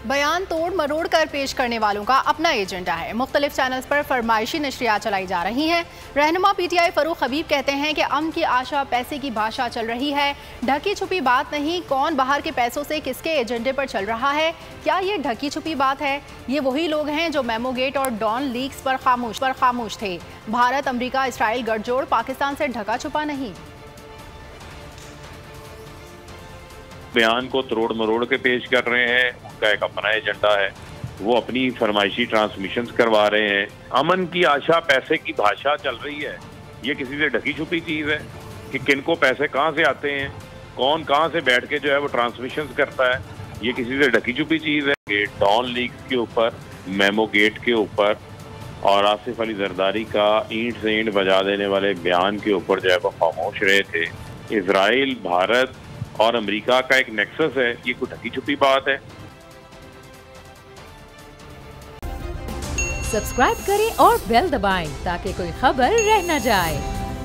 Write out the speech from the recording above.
बयान तोड़ मरोड़ कर पेश करने वालों का अपना एजेंडा है। मुख्तलिफ चैनल्स पर फरमाइशी नशरियात चलाई जा रही हैं। रहनुमा PTI फरूख हबीब कहते हैं कि अमन की आशा पैसे की भाषा चल रही है। ढकी छुपी बात नहीं, कौन बाहर के पैसों से किसके एजेंडे पर चल रहा है। क्या ये ढकी छुपी बात है? ये वही लोग हैं जो मेमोगेट और डॉन लीक्स पर खामोश थे। भारत, अमरीका, इसराइल गठजोड़ पाकिस्तान से ढका छुपा नहीं। बयान को तरोड़ मरोड़ के पेश कर रहे हैं, उनका एक अपना एजेंडा है, वो अपनी फरमाइशी ट्रांसमिशंस करवा रहे हैं। अमन की आशा पैसे की भाषा चल रही है। ये किसी से ढकी छुपी चीज़ है कि किनको पैसे कहाँ से आते हैं, कौन कहाँ से बैठ के जो है वो ट्रांसमिशंस करता है। ये किसी से ढकी छुपी चीज़ है। डॉन लीक्स के ऊपर, मेमोगेट के ऊपर और आसिफ अली जरदारी का ईंट से ईंट बजा देने वाले बयान के ऊपर जो है वो खामोश रहे थे। इसराइल, भारत और अमेरिका का एक नेक्सस है, ये कोई ढकी छुपी बात है? सब्सक्राइब करें और बेल दबाएं ताकि कोई खबर रह न जाए।